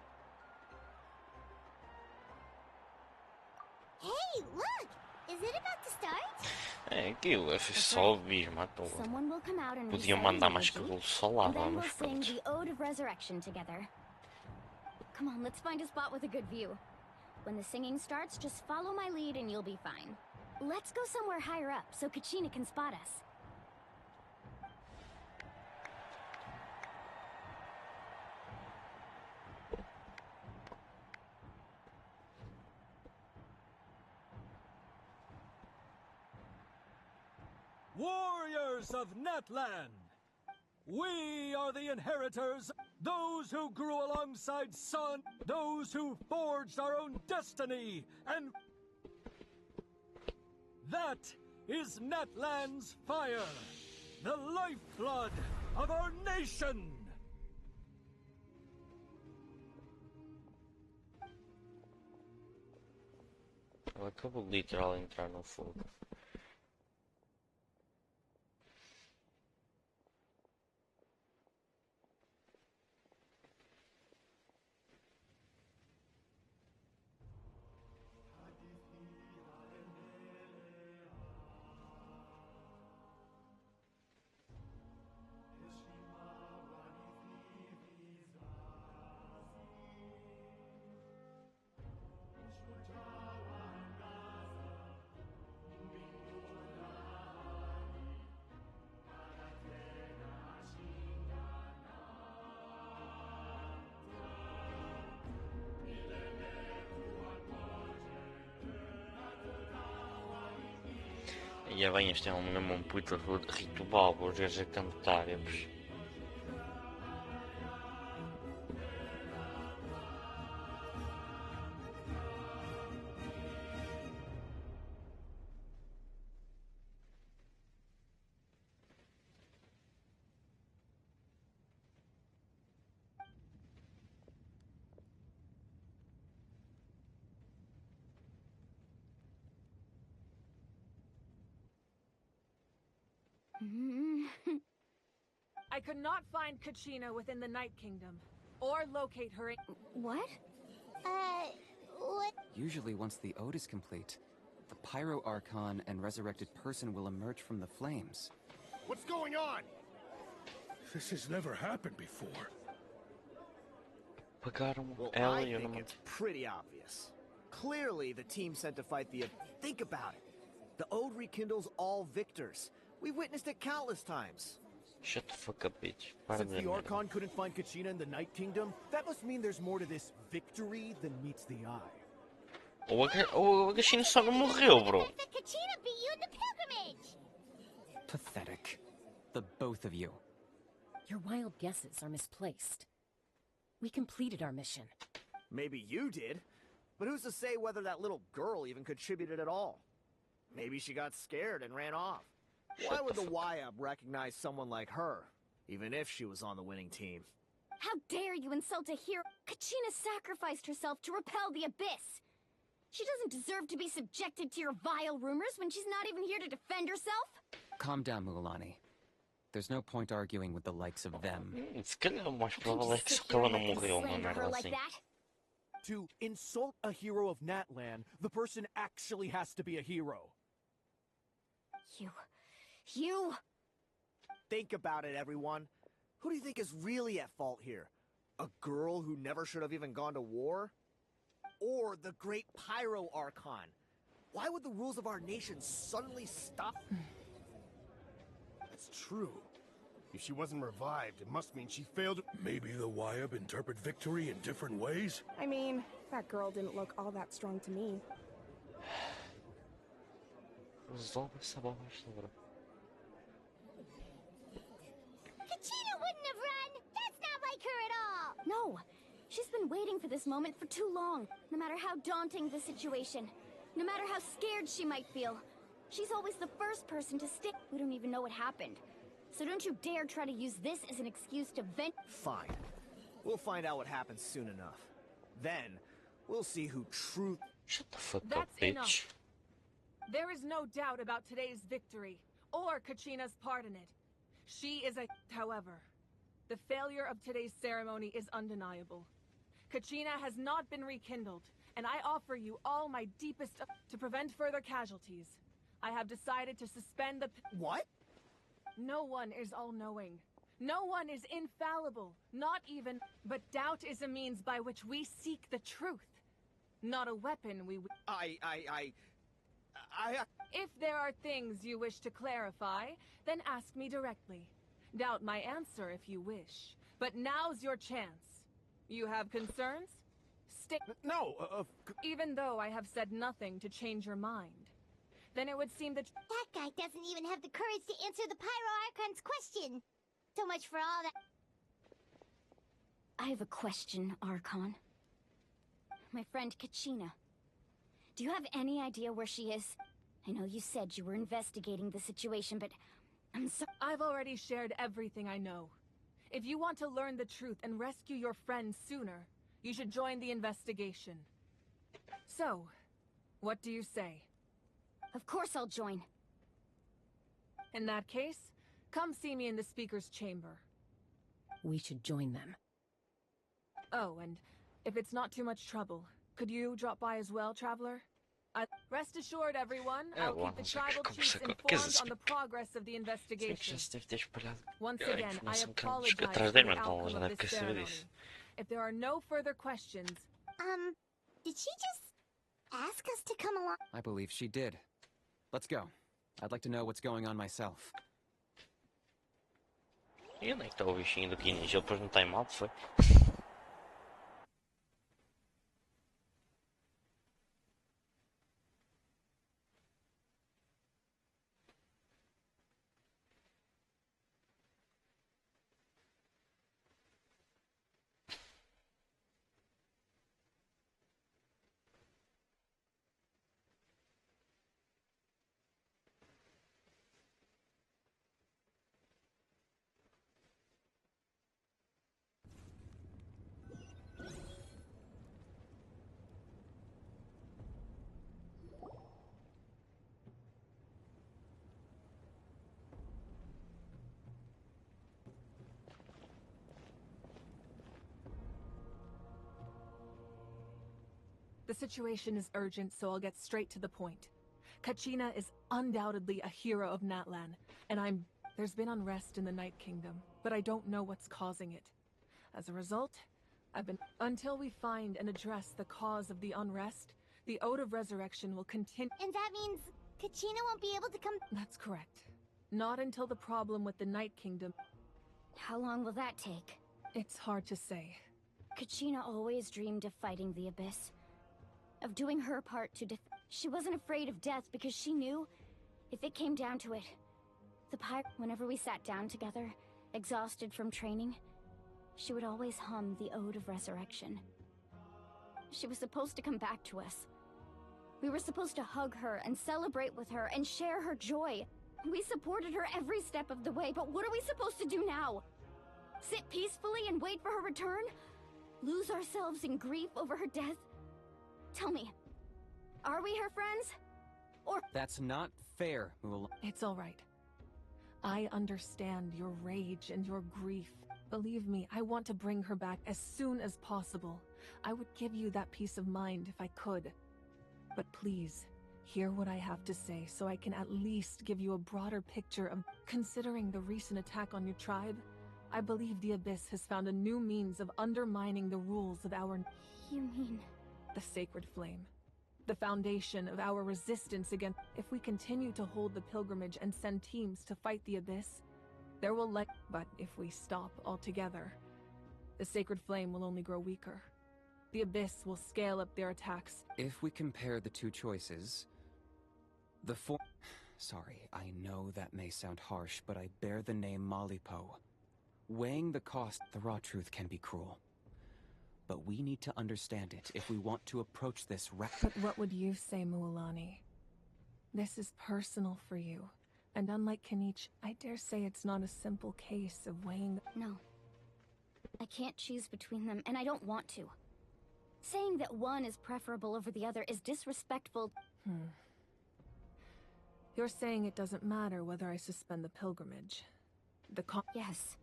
Hey, look! Is it about to start? É aquilo, é só o bismo à toa. Someone will come out and Podiam recite mandar an mais eulogy, cabelo solado, and then mas we'll sing pronto. the Ode of Resurrection together. Come on, let's find a spot with a good view. When the singing starts, just follow my lead and you'll be fine. Let's go somewhere higher up so Kachina can spot us. Warriors of Natlan! We are the inheritors, those who grew alongside Sun, those who forged our own destiny, and that is Natlan's fire, the lifeblood of our nation! Ela acabou de literal entrar no fogo. E bem, este é mesmo um puto ritual, vou ver a cantar. I could not find Kachina within the Night Kingdom, or locate her in— What? What? Usually once the ode is complete, the Pyro Archon and resurrected person will emerge from the flames. What's going on? This has never happened before. Well, I think it's pretty obvious. Clearly, the team sent to fight the... Think about it. The ode rekindles all victors. We've witnessed it countless times. Shut the fuck up, bitch. Since the Archon couldn't find Kachina in the Night Kingdom, that must mean there's more to this victory than meets the eye. O Agashino só não morreu, bro. Kachina beat you in the pilgrimage! Pathetic. The both of you. Your wild guesses are misplaced. We completed our mission. Maybe you did, but who's to say whether that little girl even contributed at all? Maybe she got scared and ran off. Why would the YUP recognize someone like her, even if she was on the winning team? How dare you insult a hero? Kachina sacrificed herself to repel the abyss. She doesn't deserve to be subjected to your vile rumors when she's not even here to defend herself. Calm down, Mualani. There's no point arguing with the likes of them. Se calhar o mais provável é que se ela não morreu, uma merda assim. To insult a hero of Natlan, the person actually has to be a hero. You... Think about it, everyone. Who do you think is really at fault here? A girl who never should have even gone to war? Or the great Pyro Archon? Why would the rules of our nation suddenly stop? That's true. If she wasn't revived, it must mean she failed. Maybe the Wyab interpret victory in different ways? I mean, that girl didn't look all that strong to me. Resolve essa borracha. Kachina wouldn't have run! That's not like her at all! No! She's been waiting for this moment for too long. No matter how daunting the situation, no matter how scared she might feel, she's always the first person to stick. We don't even know what happened. So don't you dare try to use this as an excuse to vent. Fine. We'll find out what happens soon enough. Then, we'll see who true— Shut the fuck That's up, bitch. enough. There is no doubt about today's victory, or Kachina's part in it. She is a— However, the failure of today's ceremony is undeniable. Kachina has not been rekindled, and I offer you all my deepest— To prevent further casualties, I have decided to suspend the— What? No one is all-knowing. No one is infallible, not even— But doubt is a means by which we seek the truth, not a weapon we— If there are things you wish to clarify, then ask me directly. Doubt my answer if you wish. But now's your chance. You have concerns? No, Even though I have said nothing to change your mind, then it would seem that— That guy doesn't even have the courage to answer the Pyro Archon's question! So much for all that— I have a question, Archon. My friend Kachina. Do you have any idea where she is? I know you said you were investigating the situation, but I'm so— I've already shared everything I know. If you want to learn the truth and rescue your friend sooner, you should join the investigation. So, what do you say? Of course I'll join. In that case, come see me in the speaker's chamber. We should join them. Oh, and if it's not too much trouble, could you drop by as well, Traveler? Rest assured, everyone, I'll keep the tribal chiefs informed on the progress of the investigation. Once again, I apologize for the outcome of this ceremony. If there are no further questions... Did she just ask us to come along? I believe she did. Let's go. I'd like to know what's going on myself. E onde é que está o bichinho do Kinis? Ele depois não está em mal, foi? The situation is urgent, so I'll get straight to the point. Kachina is undoubtedly a hero of Natlan, and there's been unrest in the Night Kingdom, but I don't know what's causing it. As a result, until we find and address the cause of the unrest, the Ode of Resurrection will continue. And that means Kachina won't be able to come— That's correct. Not until the problem with the Night Kingdom— How long will that take? It's hard to say. Kachina always dreamed of fighting the Abyss. Of doing her part to She wasn't afraid of death because she knew, if it came down to it, whenever we sat down together, exhausted from training, she would always hum the Ode of Resurrection. She was supposed to come back to us. We were supposed to hug her and celebrate with her and share her joy. We supported her every step of the way, but what are we supposed to do now? Sit peacefully and wait for her return? Lose ourselves in grief over her death? Tell me, are we her friends? Or— That's not fair, Mulan. It's all right. I understand your rage and your grief. Believe me, I want to bring her back as soon as possible. I would give you that peace of mind if I could. But please, hear what I have to say so I can at least give you a broader picture of— Considering the recent attack on your tribe, I believe the Abyss has found a new means of undermining the rules of our— You mean— The Sacred Flame. The foundation of our resistance against— If we continue to hold the pilgrimage and send teams to fight the Abyss, There will but if we stop altogether, the sacred flame will only grow weaker. The Abyss will scale up their attacks. If we compare the two choices, Sorry, I know that may sound harsh, but I bear the name Malipo. Weighing the cost, the raw truth can be cruel. But we need to understand it if we want to approach this But what would you say, Mualani? This is personal for you. And unlike Kenichi, I dare say it's not a simple case of weighing... No. I can't choose between them, and I don't want to. Saying that one is preferable over the other is disrespectful. You're saying it doesn't matter whether I suspend the pilgrimage. Yes.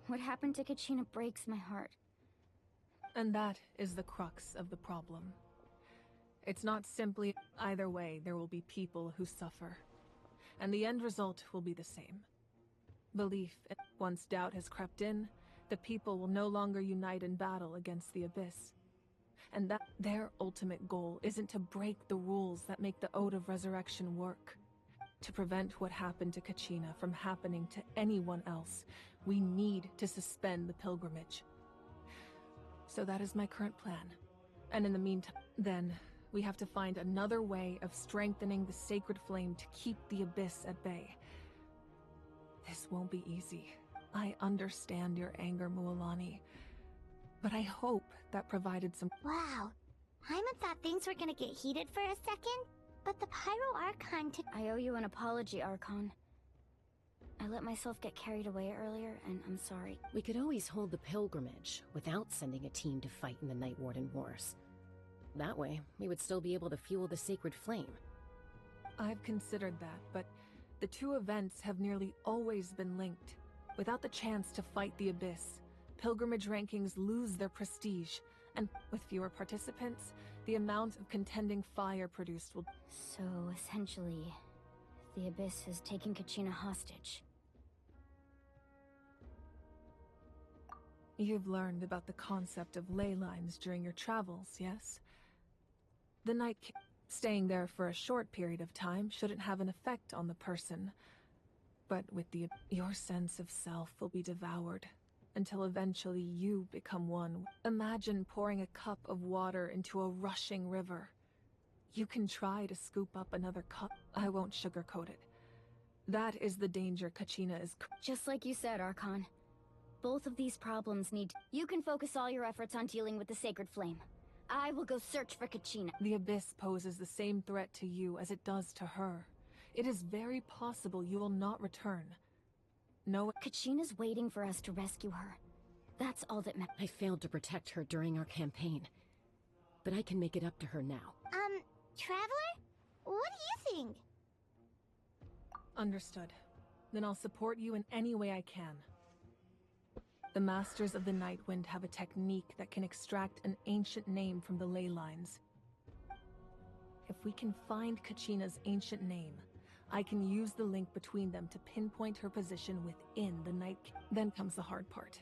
What happened to Kachina breaks my heart. And that is the crux of the problem. It's not simply either way, there will be people who suffer. And the end result will be the same. Belief, once doubt has crept in, the people will no longer unite in battle against the Abyss. And that their ultimate goal isn't to break the rules that make the Ode of Resurrection work. To prevent what happened to Kachina from happening to anyone else, we need to suspend the pilgrimage. So that is my current plan. And in the meantime, then, we have to find another way of strengthening the sacred flame to keep the Abyss at bay. This won't be easy. I understand your anger, Mualani. But I hope that provided some... Wow. Hyman thought things were gonna get heated for a second, but the Pyro Archon took... I owe you an apology, Archon. I let myself get carried away earlier, and I'm sorry. We could always hold the pilgrimage without sending a team to fight in the Night Warden Wars. That way, we would still be able to fuel the sacred flame. I've considered that, but the two events have nearly always been linked. Without the chance to fight the Abyss, pilgrimage rankings lose their prestige, and with fewer participants, the amount of contending fire produced will... So, essentially, the Abyss has taken Kachina hostage. You've learned about the concept of ley lines during your travels, yes? The Night King, staying there for a short period of time shouldn't have an effect on the person. But with your sense of self will be devoured, until eventually you become one. Imagine pouring a cup of water into a rushing river. You can try to scoop up another cup. I won't sugarcoat it. That is the danger Kachina is... Just like you said, Archon. Both of these problems need... You can focus all your efforts on dealing with the sacred flame. I will go search for Kachina. The Abyss poses the same threat to you as it does to her. It is very possible you will not return. No... Kachina's waiting for us to rescue her. That's all that matters. I failed to protect her during our campaign. But I can make it up to her now. Traveler? What do you think? Understood. Then I'll support you in any way I can. The Masters of the Nightwind have a technique that can extract an ancient name from the ley lines. If we can find Kachina's ancient name, I can use the link between them to pinpoint her position within the Night Kingdom. Then comes the hard part.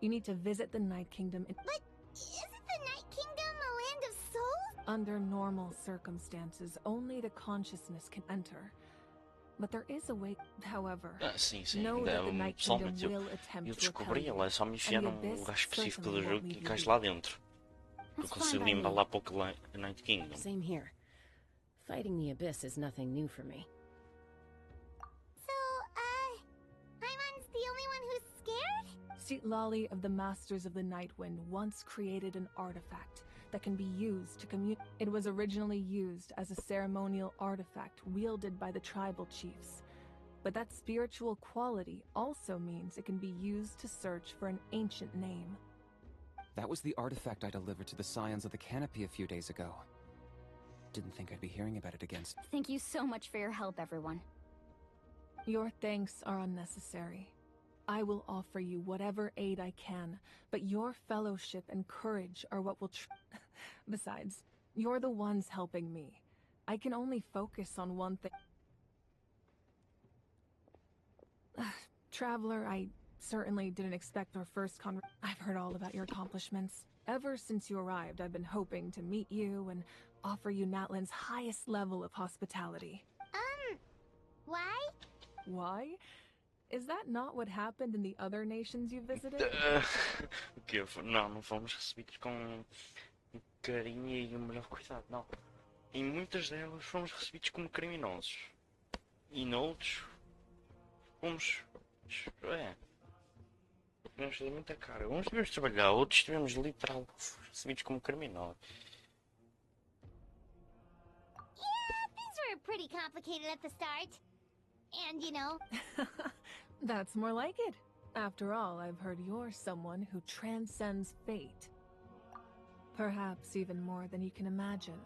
You need to visit the Night Kingdom in... But isn't the Night Kingdom a land of souls? Under normal circumstances, only the consciousness can enter. But there is a way, however. Sim, sim. Know that the Night Kingdom Pessoalmente, will attempt eu to descobri, repel ela é só me enfiar num lugar específico do jogo e encaixa lá dentro. Eu consigo embalar pouco lá a Night Kingdom. Same here. Fighting the Abyss is nothing new for me. So, Hyman's the only one who's scared? Seat Lali of the Masters of the Nightwind once created an artifact that can be used to communicate. It was originally used as a ceremonial artifact wielded by the tribal chiefs. But that spiritual quality also means it can be used to search for an ancient name. That was the artifact I delivered to the Scions of the Canopy a few days ago. Didn't think I'd be hearing about it again. Thank you so much for your help, everyone. Your thanks are unnecessary. I will offer you whatever aid I can, but your fellowship and courage are what will Besides, you're the ones helping me. I can only focus on one thing. Traveler, I certainly didn't expect our first I've heard all about your accomplishments. Ever since you arrived, I've been hoping to meet you and offer you Natlan's highest level of hospitality. Why? Why? Is that not what happened in the other nations you visited? O quê? Não fomos recebidos com carinho e o melhor cuidado, não. Em muitas delas fomos recebidos como criminosos. E noutros fomos. Tivemos fazer muita cara. Uns tivemos de trabalhar, outros tivemos literal recebidos como criminosos. Yeah, things were pretty complicated at the start. And, you know... That's more like it. After all, I've heard you're someone who transcends fate. Perhaps even more than you can imagine.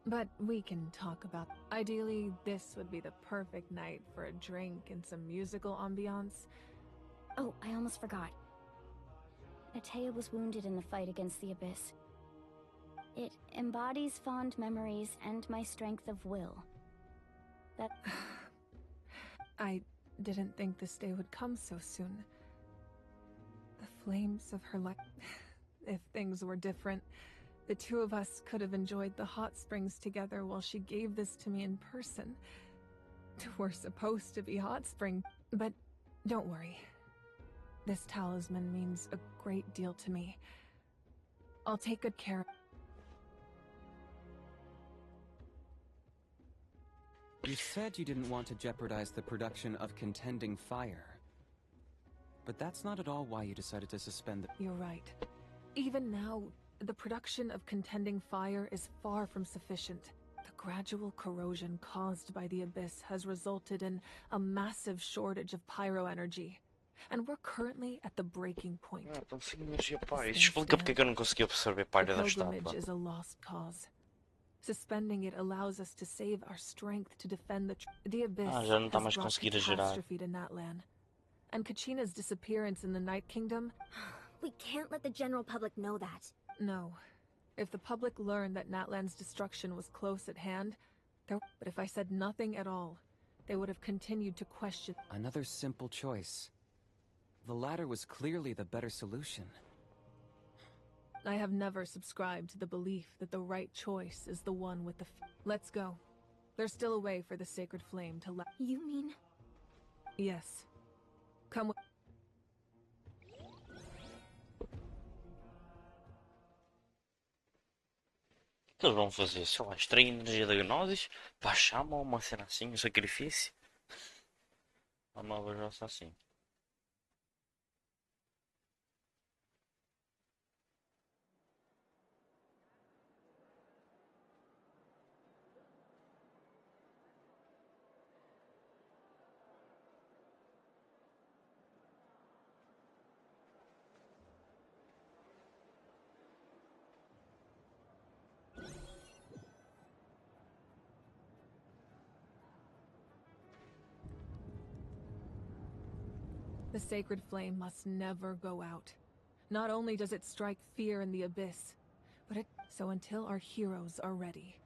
But we can talk about... Ideally, this would be the perfect night for a drink and some musical ambiance. Oh, I almost forgot. Atea was wounded in the fight against the Abyss. It embodies fond memories and my strength of will. That... I didn't think this day would come so soon. The flames of her life... If things were different, the two of us could have enjoyed the hot springs together while she gave this to me in person. We're supposed to be hot spring, but don't worry. This talisman means a great deal to me. I'll take good care of it. You said you didn't want to jeopardize the production of contending fire. But that's not at all why you decided to suspend the... You're right. Even now, the production of contending fire is far from sufficient. The gradual corrosion caused by the Abyss has resulted in a massive shortage of pyro energy. And we're currently at the breaking point. Então sem energia pyro. Isso explica porque é que eu não consegui absorver pyro da estátua. The pilgrimage is a lost cause. Suspending it allows us to save our strength to defend the Abyss já não está has mais brought conseguir gerar. catastrophe to Natlan. And Kachina's disappearance in the Night Kingdom... We can't let the general public know that. No. If the public learned that Natlan's destruction was close at hand, but if I said nothing at all, they would have continued to question... Another simple choice. The latter was clearly the better solution. I have never subscribed to the belief that the right choice is the one with the... Let's go. There's still a way for the sacred flame to You mean... Yes. Come with... O que eles vão fazer? Sei lá, extrair energia da Gnosis para a chama ou uma cena assim, um sacrifício? Uma nova jossa assim. The sacred flame must never go out. Not only does it strike fear in the Abyss, but it... So until our heroes are ready,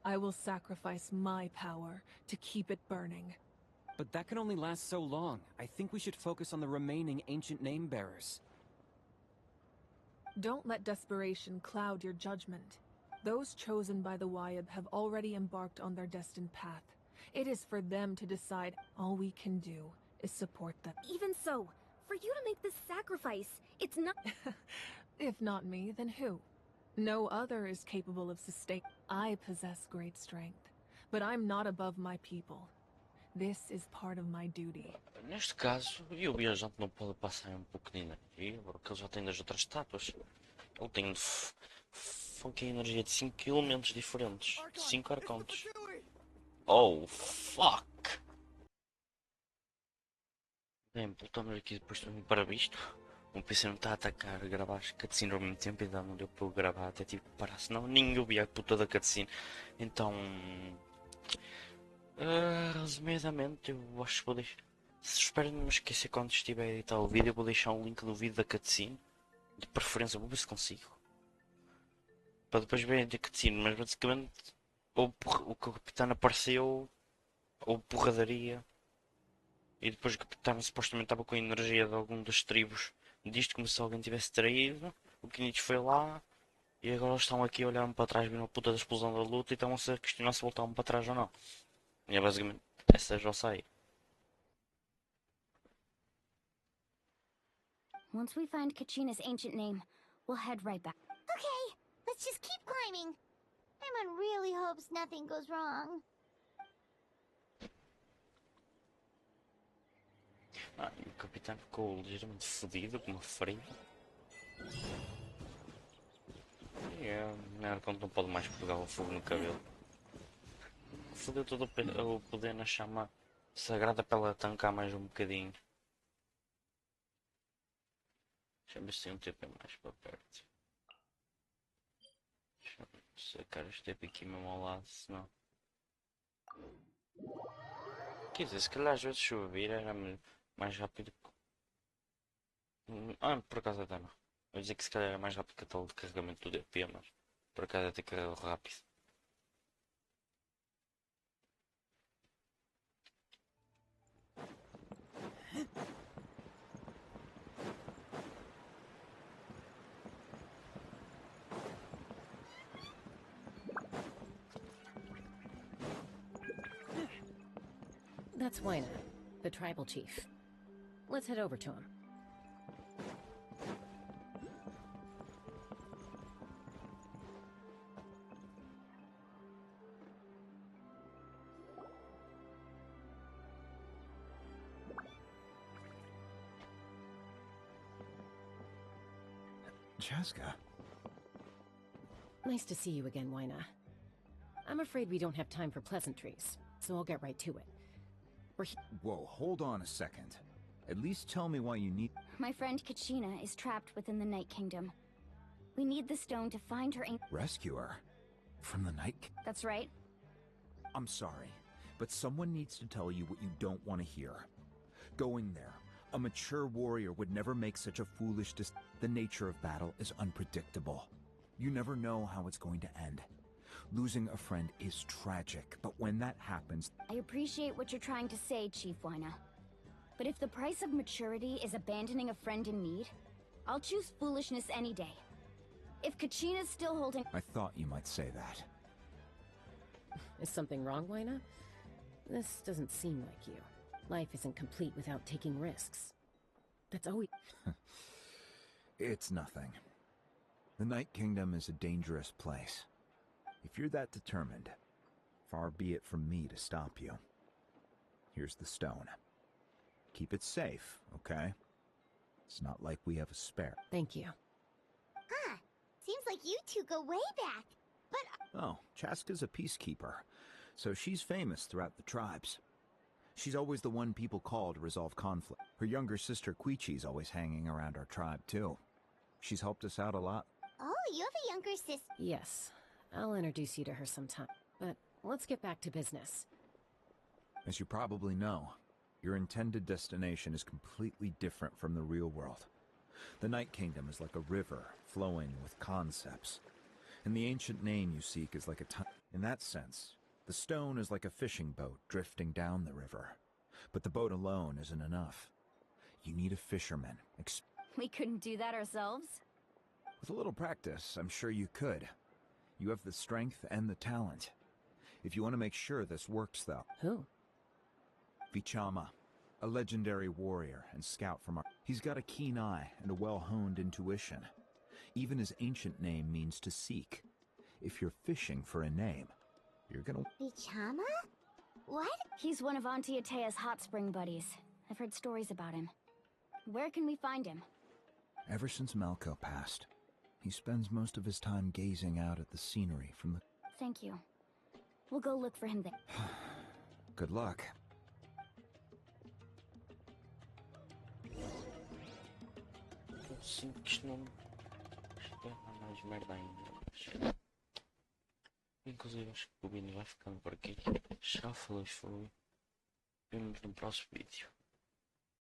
I will sacrifice my power to keep it burning. But that can only last so long. I think we should focus on the remaining ancient name-bearers. Don't let desperation cloud your judgment. Those chosen by the Wyab have already embarked on their destined path. It is for them to decide. All we can do is support them. Even so, for you to make this sacrifice, it's not... If not me, then who? No other is capable of sustaining. I possess great strength, but I'm not above my people. This is part of my duty. Neste caso, o viajante não pode passar um pouco de energia, porque ele já tem das outras estátuas. Ele tem fucking energia de 5 elementos diferentes, de 5 arcontes. Oh, fuck! Bem, voltamos aqui depois de para visto. O PC não está a atacar, a gravar as cutscenes ao mesmo tempo, e ainda não deu para eu gravar, até tive que parar, senão ninguém ouvia a puta da cutscene. Então, resumidamente, eu acho que vou deixar. Espero não me esquecer quando estiver a editar o vídeo, eu vou deixar um link do vídeo da cutscene. De preferência, vou ver se consigo. Para depois ver a cutscene, mas basicamente, ou o capitão apareceu, ou porradaria. E depois o capitão supostamente estava com a energia de algum das tribos. Disto como se alguém tivesse traído. O Kinich foi lá. E agora eles estão aqui a olhar-me para trás, viram a puta da explosão da luta e estão-se a questionar se voltaram para trás ou não. E é basicamente essa já sai. Once we find Kachina's ancient name, we'll head right back. Okay, let's just keep climbing. Paimon really hopes nothing goes wrong. Ah, e o capitão ficou ligeiramente fodido com uma ferida. E é quando não pode mais pegar o fogo no cabelo. Fodeu todo o poder na chama sagrada para ela tancar mais um bocadinho. Deixa-me ver se tem um TP mais para perto. Deixa-me sacar este TP aqui mesmo ao lado, senão... Quer dizer, se calhar às vezes se eu vir era mais rápido. Por acaso até não. Eu ia dizer que se calhar era mais rápido que a tal de carregamento do DP, mas por acaso até carregou rápido. That's Wina, the tribal chief. Let's head over to him. Chaska. Nice to see you again, Wina. I'm afraid we don't have time for pleasantries, so I'll get right to it. Whoa, hold on a second. At least tell me why you need... My friend Kachina is trapped within the Night Kingdom. We need the stone to find her Rescue her? From the Night King? That's right. I'm sorry, but someone needs to tell you what you don't want to hear. Going there, a mature warrior would never make such a foolish The nature of battle is unpredictable. You never know how it's going to end. Losing a friend is tragic, but when that happens... I appreciate what you're trying to say, Chief Wina. But if the price of maturity is abandoning a friend in need, I'll choose foolishness any day. If Kachina's still holding... I thought you might say that. Is something wrong, Wina? This doesn't seem like you. Life isn't complete without taking risks. That's always... It's nothing. The Night Kingdom is a dangerous place. If you're that determined, far be it from me to stop you. Here's the stone. Keep it safe, okay? It's not like we have a spare. Thank you. Huh. Seems like you two go way back. But... Oh, Chaska's a peacekeeper, so she's famous throughout the tribes. She's always the one people call to resolve conflict. Her younger sister Quichi's always hanging around our tribe, too. She's helped us out a lot. Oh, you have a younger sister. Yes. I'll introduce you to her sometime. But let's get back to business. As you probably know, your intended destination is completely different from the real world. The Night Kingdom is like a river flowing with concepts. And the ancient name you seek is like a In that sense, the stone is like a fishing boat drifting down the river. But the boat alone isn't enough. You need a fisherman. We couldn't do that ourselves? With a little practice, I'm sure you could. You have the strength and the talent. If you want to make sure this works, though. Who? Vichama, a legendary warrior and scout from our... He's got a keen eye and a well-honed intuition. Even his ancient name means to seek. If you're fishing for a name, you're gonna... Vichama? What? He's one of Auntie Atea's hot spring buddies. I've heard stories about him. Where can we find him? Ever since Malco passed, he spends most of his time gazing out at the scenery from the... Thank you. We'll go look for him there. Good luck. Sinto que isto não... Isto é mais merda ainda. Inclusive acho que o vídeo vai ficando por aqui. Já falei, foi. Vemos no próximo vídeo.